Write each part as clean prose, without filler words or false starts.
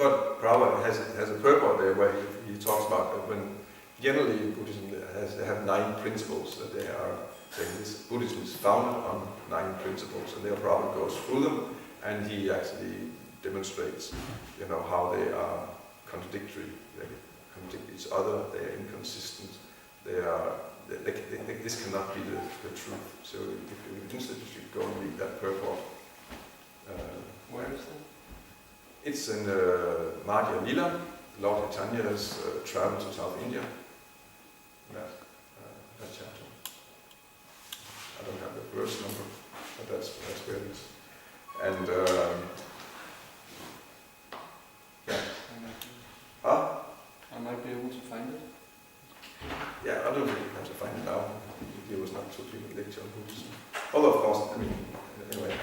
But Prabhupada has a purport there where he talks about that when generally Buddhism they have 9 principles that they are saying this Buddhism is founded on 9 principles, and there Prabhupada goes through them, and he actually demonstrates, how they are contradictory, they contradict each other, they are inconsistent, this cannot be the truth. So if you're interested, you should go and read that purport. Where is that? It's in Madhya Lila, Lord Chaitanya's travel to South India. That chapter. I don't have the verse number, but that's where it is. And I might be able to find it. Yeah, I don't really have to find it now. He was not to give a lecture on Buddhism. Although, of course, anyway,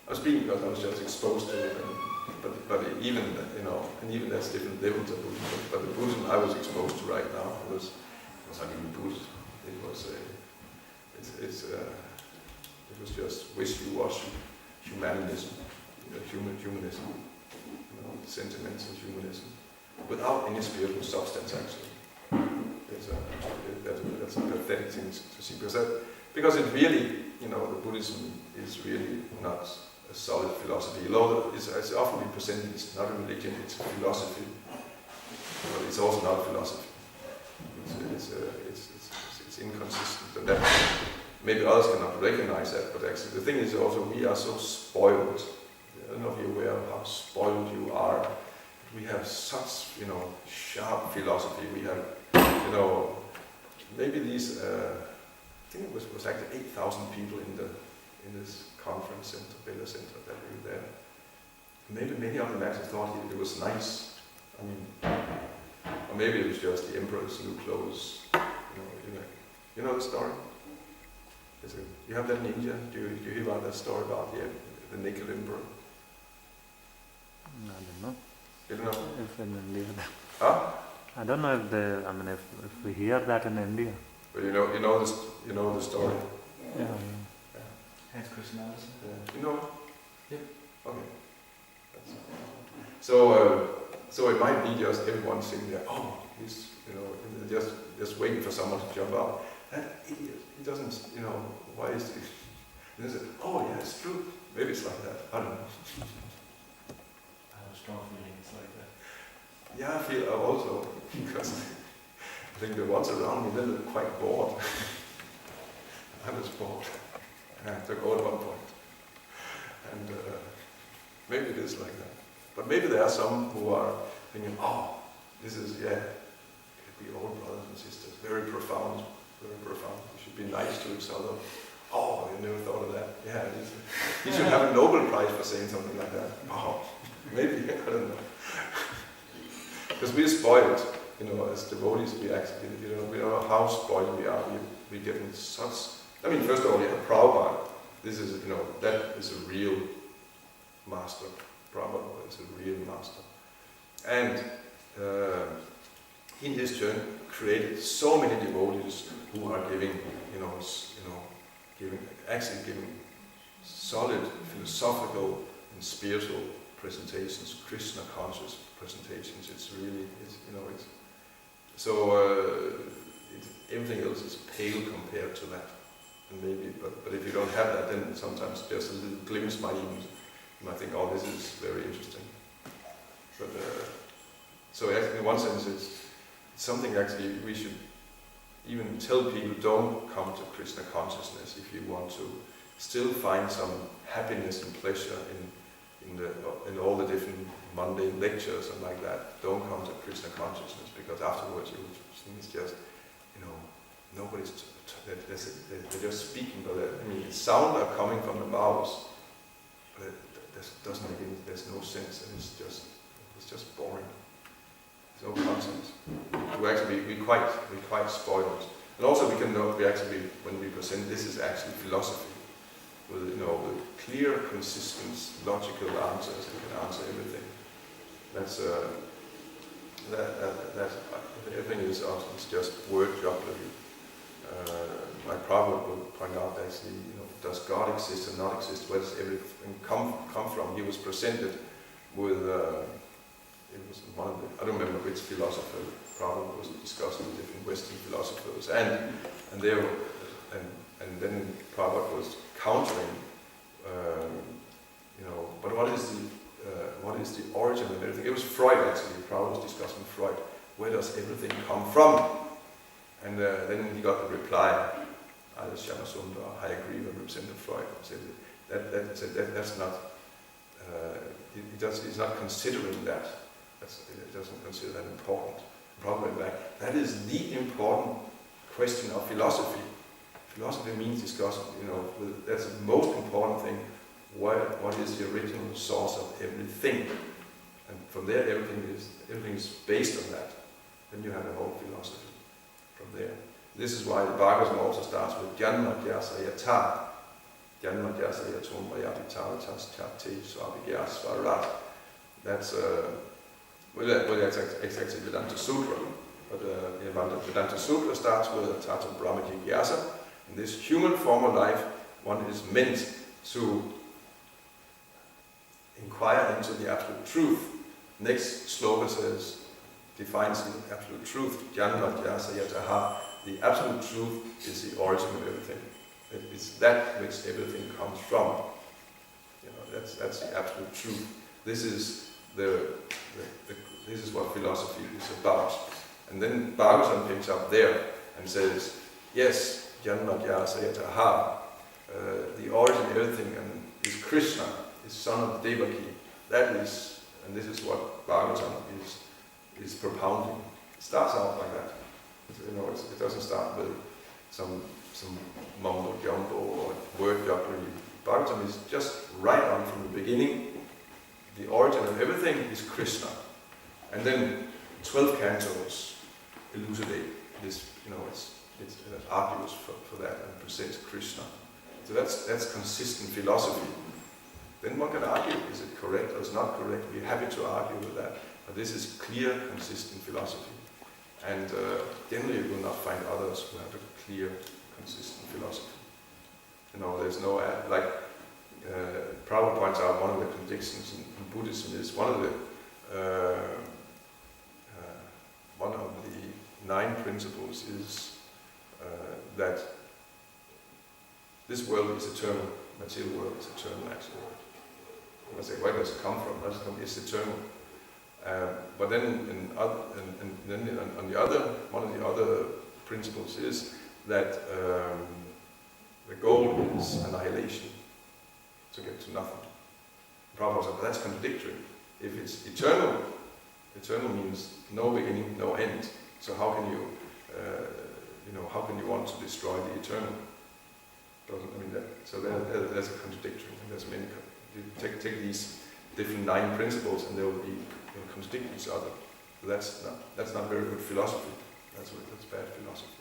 I was speaking because I was just exposed to it, but even, and even there's different levels of Buddhism, but the Buddhism I was exposed to right now was not even Buddhism. It was it was just wishy-washy humanism, humanism, sentimental humanism, without any spiritual substance actually. That's a pathetic thing to see, because it really, the Buddhism is really not a solid philosophy. Although it's often been presented, it's not a religion, it's a philosophy, but it's also not a philosophy. It's inconsistent, and that maybe others cannot recognize that. But actually, the thing is also we are so spoiled. I don't know if you're aware of how spoiled you are. We have such, sharp philosophy. We have, maybe these. I think it was actually 8,000 people in this conference center, Bella Center, that we were there. Maybe many of them actually thought it was nice. Or maybe it was just the emperor's new clothes. You know the story? You have that in India. Do you hear about that story about the naked emperor? I don't know. You don't know? If in India. Huh? I don't know if we hear that in India. But you know the story. Yeah. Hans Christian Andersen. Yeah. You know it? Yeah. Okay. So it might be just everyone sitting there. Oh, he's just waiting for someone to jump out. That idiot. He doesn't. Why is he? And they say, oh yeah, it's true. Maybe it's like that. I don't know. I have a strong feeling it's like that. Yeah, I feel also because I think the ones around me they look quite bored. I was bored. I had to go at one point. And maybe it is like that. But maybe there are some who are thinking, oh, this is, it could be all brothers and sisters, very profound, very profound. We should be nice to each other. Oh, I never thought of that. Yeah, he should have a Nobel Prize for saying something like that. Oh, maybe, I don't know. Because we're spoiled, as devotees, we actually, we don't know how spoiled we are. We get in such, first of all, you have Prabhupada. This is, that is a real master. Prabhupada is a real master. And in his turn, created so many devotees who are giving solid philosophical and spiritual presentations, Krishna conscious presentations. Everything else is pale compared to that. And maybe, but if you don't have that, then sometimes just a little glimpse might you might think, oh, this is very interesting. But so actually, in one sense, it's something actually we should even tell people, don't come to Krishna consciousness if you want to still find some happiness and pleasure in all the different mundane lectures and like that. Don't come to Krishna consciousness, because afterwards you think it's just, nobody's they're just speaking, but sound are coming from the mouths, but there's no sense, and it's just boring. There's no content. We're quite spoiled, and also we can know when we present this is actually philosophy with clear, consistent, logical answers. We can answer everything. That's everything is just word geography. My Prabhupada would point out actually, does God exist or not exist? Where does everything come from? He was presented with it was one of the, I don't remember which philosopher probably was discussing different Western philosophers, and they were, and then Prabhupada was countering, but what is the origin of everything? It was Freud actually. Prabhupada was discussing Freud. Where does everything come from? And then he got the reply. Either Shamasundar or Hayagriva represented Freud, said that's not. He's not considering that. He doesn't consider that important. Probably that is the important question of philosophy. Philosophy means discussing. That's the most important thing. What is the original source of everything? And from there, everything is based on that. Then you have a whole philosophy from there. This is why the Bhagavatam also starts with Janma Jasa Yata. Janma Jasa Yatum Vayapitavatas Chate Swabigyas Svarat. That's that's exactly Vedanta Sutra. But Vedanta Sutra starts with Tata Brahma Jigyasa. In this human form of life, one is meant to inquire into the absolute truth. Next sloka defines the absolute truth. Janma Jasa Yataha. The absolute truth is the origin of everything. It's that which everything comes from. That's the absolute truth. This is this is what philosophy is about. And then Bhagavatam picks up there and says, yes, Janma Jasa Yataha. The origin of everything is Krishna, is son of Devaki. That is, and this is what Bhagavatam is propounding. It starts out like that. It doesn't start with some mumbo jumbo or word jugglery. Bhagavatam is just right on from the beginning. The origin of everything is Krishna, and then 12 cantos elucidate this. It's arduous for that and presents Krishna. So that's consistent philosophy. Then one can argue: is it correct or is not correct? We're happy to argue with that, but this is clear, consistent philosophy. And generally you will not find others who have a clear, consistent philosophy. There's no, Prabhupada points out, one of the contradictions in Buddhism is one of the 9 principles is that this world is eternal, material world is eternal actually. I say, where does it come from? It's eternal. But then, on the other, one of the other principles is that the goal is annihilation, to get to nothing. Prabhupada said, but that's contradictory. If it's eternal, eternal means no beginning, no end. So how can you, want to destroy the eternal? So there's a contradictory. And there's many. You take these different 9 principles, and they will be. Contradict each other. So that's not very good philosophy. That's bad philosophy.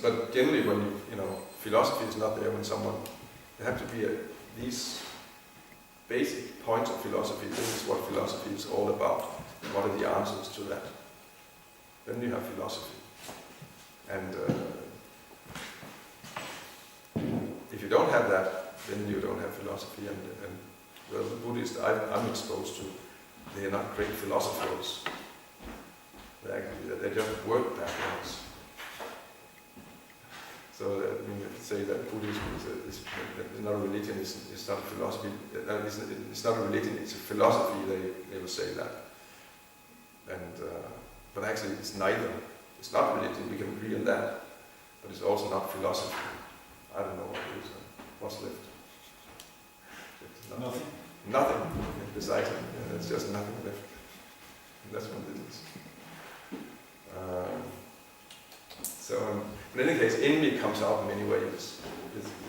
But generally, when philosophy is not there when someone. There have to be these basic points of philosophy. This is what philosophy is all about. What are the answers to that? Then you have philosophy. And if you don't have that, then you don't have philosophy. And well, the Buddhists I'm exposed to, they are not great philosophers. They just work backwards. So say that Buddhism is not a religion, it's not a philosophy. It's not a religion, it's a philosophy. They will say that. And but actually, it's neither. It's not religion. We can agree on that. But it's also not philosophy. I don't know what it is. What's left? Nothing. Nothing besides it. It's just nothing left. And that's what it is. So in any case, envy comes out in many ways.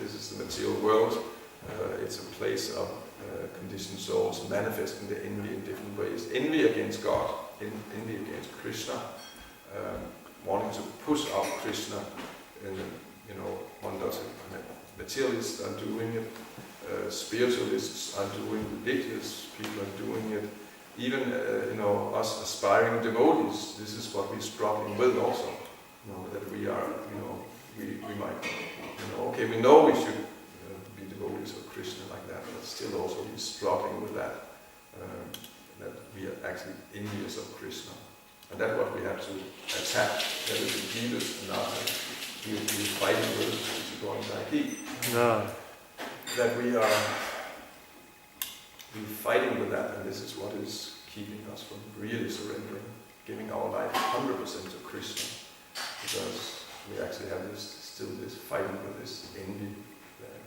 This is the material world. It's a place of conditioned souls manifesting the envy in different ways. Envy against God, envy against Krishna, wanting to push out Krishna, and one does it. Materialists are doing it. Spiritualists are doing it. Religious people are doing it. Even us aspiring devotees, this is what we're struggling with also. That we are, we might, okay, we know we should be actually envious of Krishna. And that's what we have to attack. That is the Jiva's and not we fighting with it, which is going like that we're fighting with that, and this is what is keeping us from really surrendering, giving our life 100% to Krishna, because we actually have still this fighting with this envy there.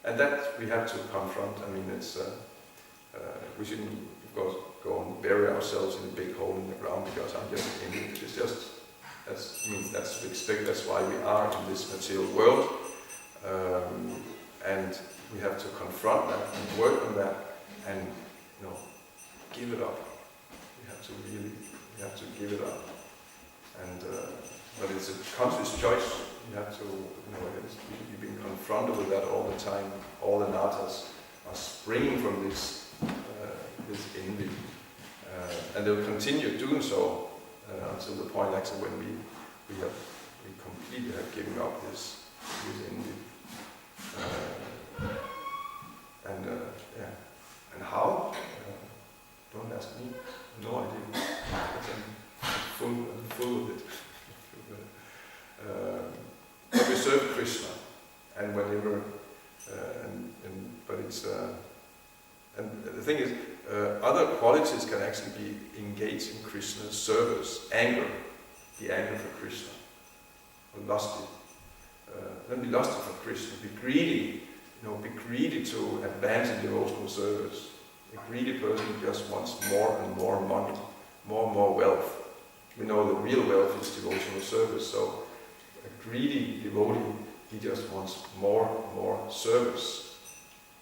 And that we have to confront. I mean, it's we shouldn't, of course, go and bury ourselves in a big hole in the ground because I'm just envious. It's just, that's to expect. That's why we are in this material world, and we have to confront that and work on that, and give it up. We have to give it up, and but it's a conscious choice. You have to, you've been confronted with that all the time. All the natas are springing from this envy, and they'll continue doing so until the point actually when we completely have given up this envy. And how? Don't ask me. No idea. I'm full of it. But we serve Krishna, and whenever, but it's, and the thing is, other qualities can actually be engaged in Krishna's service. Anger, the anger for Krishna, or lusty. Don't be lusty for Krishna. Be greedy. Be greedy to advance in devotional service. A greedy person just wants more and more money, more and more wealth. We know the real wealth is devotional service. So a greedy devotee, he just wants more and more service.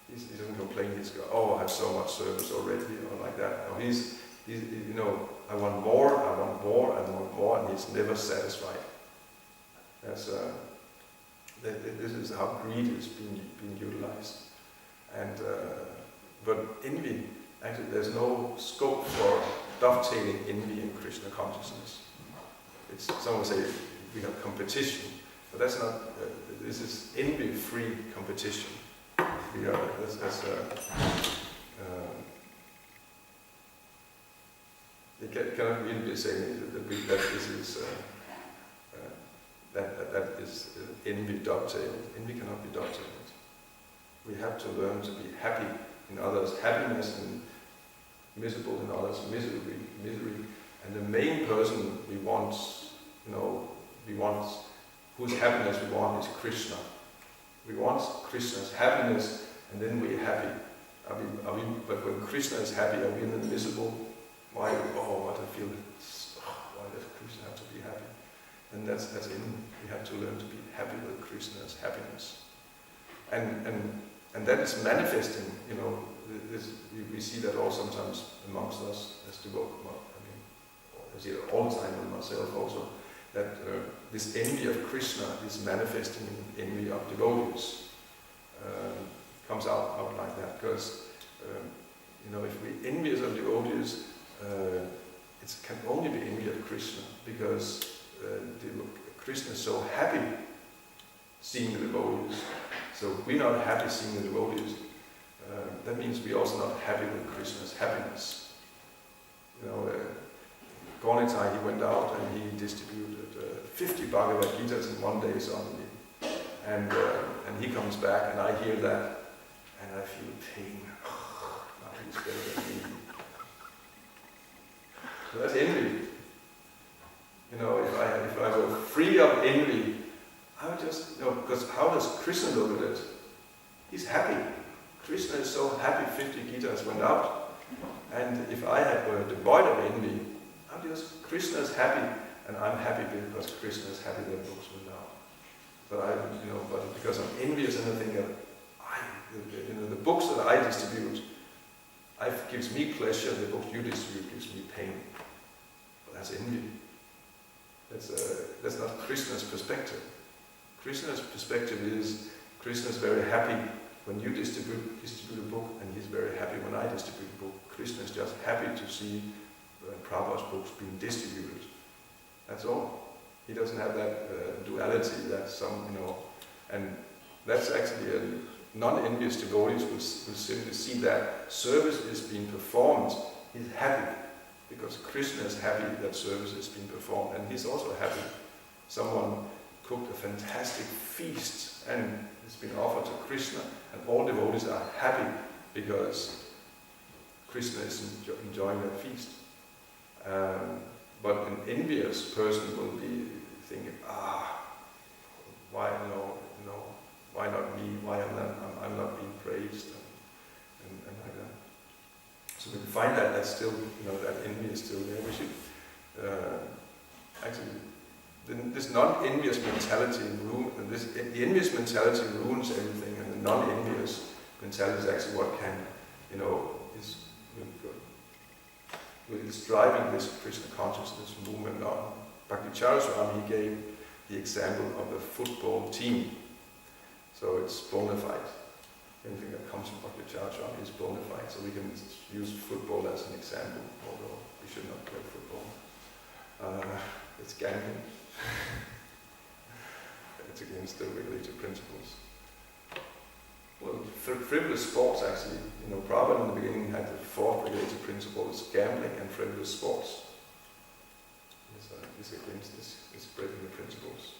He doesn't complain. He's go, oh, I have so much service already, or like that. No, he's I want more, I want more, I want more, and he's never satisfied. That's this is how greed is being utilized. And but envy, actually, there's no scope for dovetailing envy and Krishna consciousness. Some will say we have competition, but that's not. This is envy-free competition. We are it cannot really be saying that this is that is envy dovetailed. Envy cannot be dovetailed. We have to learn to be happy in others' happiness and miserable in others' misery. And the main person we want, whose happiness we want is Krishna. We want Krishna's happiness, and then we're happy. But when Krishna is happy, are we then miserable? Why? Oh, what I feel. Why does Krishna have to be happy? And that's we have to learn to be happy with Krishna's happiness. And that is manifesting, we see that all sometimes amongst us as devotees. I see it all the time with myself also, that this envy of Krishna is manifesting in envy of devotees. Comes out like that, because if we envious of devotees, it can only be envy of Krishna, because Krishna is so happy seeing the devotees. So if we're not happy seeing the devotees, that means we're also not happy with Krishna's happiness. Gaunitai, he went out and he distributed 50 Bhagavad Gitas in one day suddenly. And he comes back and I hear that and I feel pain. Now he's better than me. So that's envy. If I were free of envy, I would just, because how does Krishna look at it? He's happy. Krishna is so happy 50 Gitas went out. And if I were devoid of envy, Krishna is happy, and I'm happy because Krishna is happy that books went out. But because I'm envious and I think that the books that I distribute, it gives me pleasure, the books you distribute gives me pain. But that's envy. That's not Krishna's perspective. Krishna's perspective is, Krishna is very happy when you distribute a book, and he's very happy when I distribute a book. Krishna is just happy to see Prabhupada's books being distributed. That's all. He doesn't have that duality that and that's actually a non-envious devotees will simply see that service is being performed. He's happy. because Krishna is happy that service has been performed, and he's also happy. Someone cooked a fantastic feast, and it's been offered to Krishna, and all devotees are happy because Krishna is enjoying that feast. But an envious person will be thinking, why why not me? Why I'm not being praised, and like that. So we find that still, that envy is still there. We should actually, this non-envious mentality the envious mentality ruins everything, and the non-envious mentality is actually what can, is driving this Krishna consciousness movement on. Bhakti-Chariswami, he gave the example of a football team. So it's bona fide. Anything that comes from Bhakti-Chariswami is bona fide. So we can use football as an example, although we should not play football. It's gambling. It's against the regulative principles. Well, frivolous sports actually, Prabhupada in the beginning had the fourth regulative principle is gambling and frivolous sports. It's against this breaking the principles.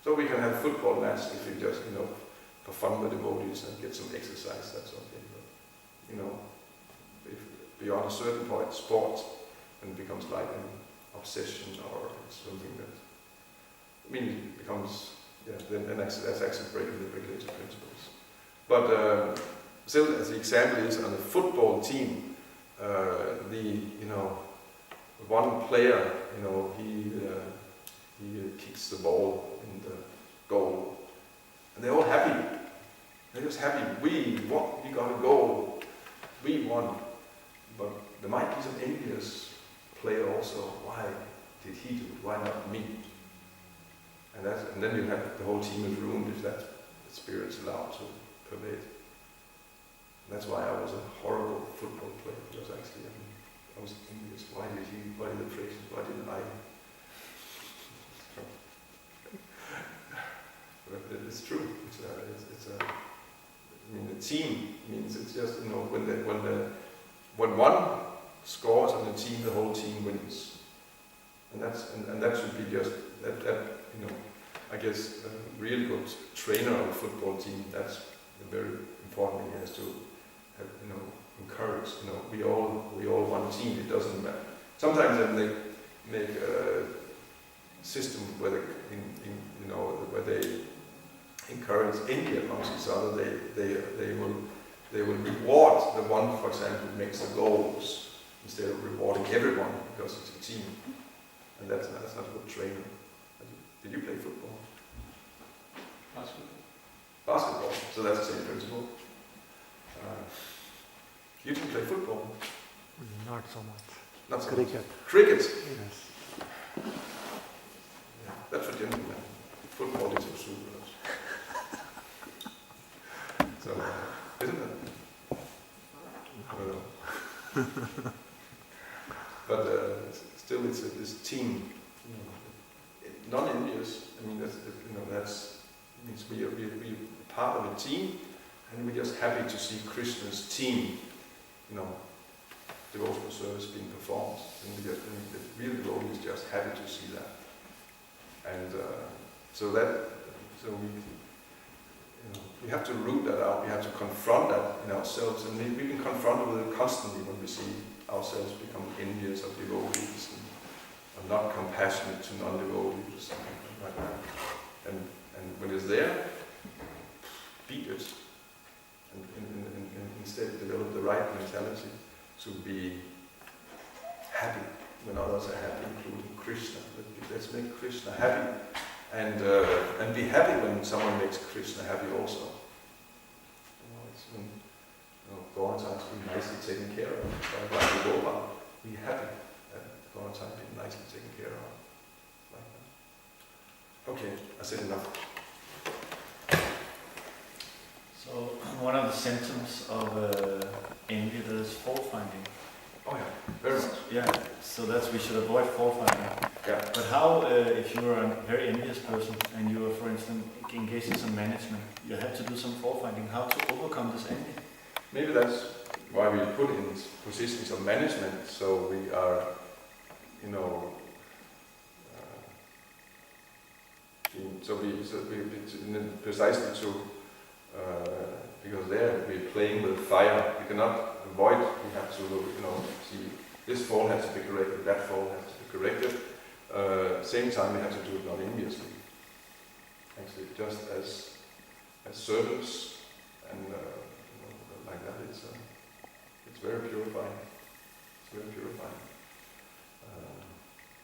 So we can have football match if we just, for fun with devotees and get some exercise, that's okay. But, if beyond a certain point, sport, then it becomes like an obsession or something that, it becomes, then that's actually breaking the regulative principles. But still, as the example is on a football team, one player, he kicks the ball in the goal, and they're all happy. They're just happy. We got a goal. We won. But there might be some envious player also. Why did he do it? Why not me? And then you have the whole team is ruined if that spirit's allowed to pervade. And that's why I was a horrible football player, because actually I was envious. Why did the praise? Why didn't I? But it's true. The team means it's just when one scores on the team, the whole team wins, and that should be just that. I guess a really good trainer of a football team. That's a very important thing. He has to have, encourage. We all one team. It doesn't matter. Sometimes they make a system where they encourage envy amongst each other. They will reward the one, for example, who makes the goals instead of rewarding everyone because it's a team. And that's not a good training. Did you play football? Basketball. So that's the same principle. You didn't play football? Not so much. Not so Cricket. much. Cricket? Yes. Yeah, that's for gentlemen. Football is for super. So, isn't it? I don't know. But still, it's this team. Non-envious. That means we are part of a team, and we're just happy to see Krishna's team, devotional service being performed. And the real devotee is just happy to see that. And so we have to root that out. We have to confront that in ourselves, and we can confront it with it constantly when we see ourselves become envious of devotees and not compassionate to non-devotees or something like that. And when it's there, beat it. And instead develop the right mentality to be happy when others are happy, including Krishna. Let's make Krishna happy. And be happy when someone makes Krishna happy also. It's when Gauranga is being nicely taken care of by Gopal. Be happy that Gauranga is being nicely taken care of. Like that. Okay, I said enough. So one of the symptoms of envy is fault finding. Oh yeah, very much. Yeah, so we should avoid fault finding. Yeah. But how, if you are a very envious person and you are, for instance, engaged in some management, you have to do some fault finding. How to overcome this envy? Maybe that's why we put in positions of management, so we are, you know, precisely to, because there we're playing with fire. We cannot avoid. We have to, you know, see this fall has to be corrected, that fall has to be corrected. Same time, we have to do it not enviously. Actually, just as servants, and you know, like that, it's very purifying. It's very purifying.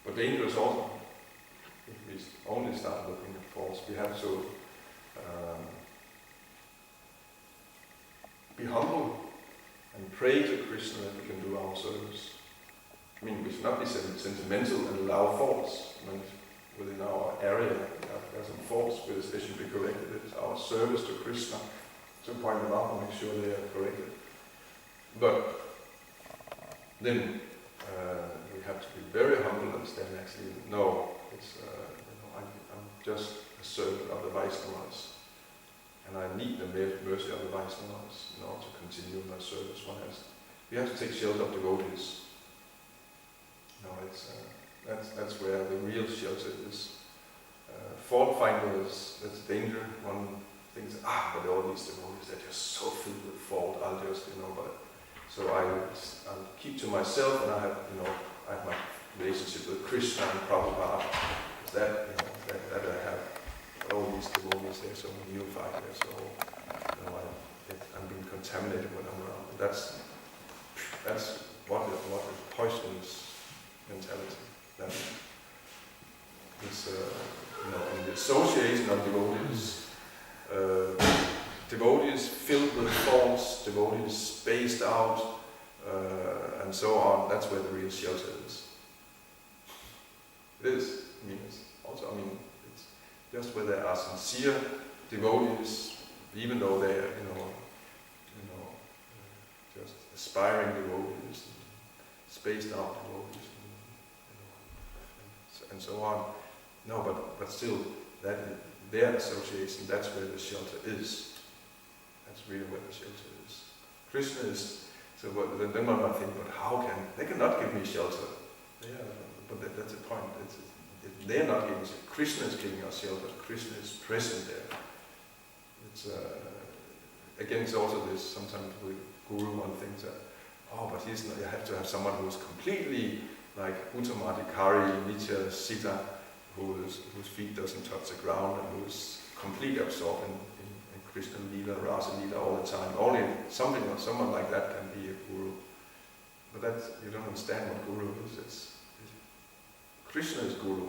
But dangerous also. If we only start looking at faults, we have to be humble and pray to Krishna that we can do our service. I mean, we should not be sentimental and allow faults. I mean, within our area, there are some faults which they should be corrected. It's our service to Krishna to point them out and make sure they are corrected. But then we have to be very humble and stand actually, no, it's, you know, I'm just a servant of the Vaishnavas, and I need the mercy of the Vaishnavas in order to continue my service. We have to take shelter of devotees. No, it's that's where the real shelter is. Fault finders, that's danger. One thinks, but all these devotees, they're just so filled with fault. I'll just, you know, so I'll keep to myself, and I have my relationship with Krishna and Prabhupada. That, you know, that I have all these devotees, they're so unified, they're so, you know, I'm being contaminated when I'm around. That's what is poisonous mentality. That is, you know, in the association of devotees, devotees filled with faults, devotees spaced out, and so on. That's where the real shelter is. It is. I mean, it's also. I mean, it's just where there are sincere devotees, even though they are, just aspiring devotees, spaced out devotees, and so on. No, but still, that their association, that's where the shelter is. That's really where the shelter is. Krishna is, so then one might think, but how can, they cannot give me shelter. But that's the point. They're not giving shelter. Krishna is giving us shelter. Krishna is present there. It's, again, it's also this, sometimes with Guru one thinks that, but he's not, you have to have someone who's completely like Uttamadhikari, Nitya Sita, whose feet doesn't touch the ground and who's completely absorbed in Krishna Lila, Rasa Lila all the time. Only someone like that can be a guru. But that's, you don't understand what guru is. Krishna is guru,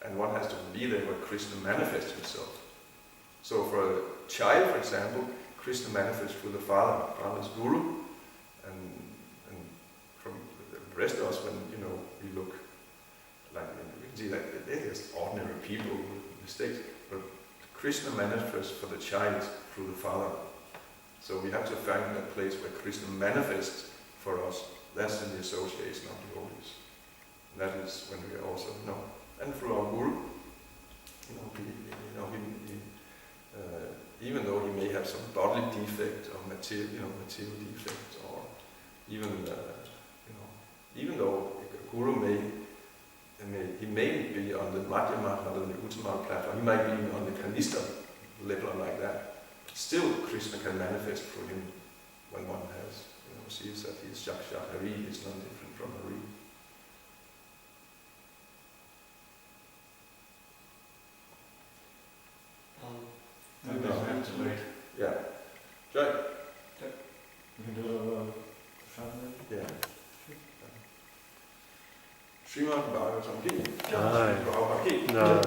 and one has to be there where Krishna manifests himself. So for a child, for example, Krishna manifests through the father. Father is guru, and from the rest of us, when we look like, we can see that they're just ordinary people with mistakes, but Krishna manifests for the child through the father. So we have to find that place where Krishna manifests for us. That's in the association of devotees. That is when we also know. And through our guru, even though he may have some bodily defect or material defect, or even though a guru may be on the Madhyama, not on the Uttama platform, he might be on the Kanista level like that. But still, Krishna can manifest through him when one has, sees that he is Jaksha. Hari is not different from Hari. Maybe we have to wait. Yeah. Jai. We can do a family. Yeah. Srimad Bhagavatam Ki. Jai. Prabhupada Ki. Jai.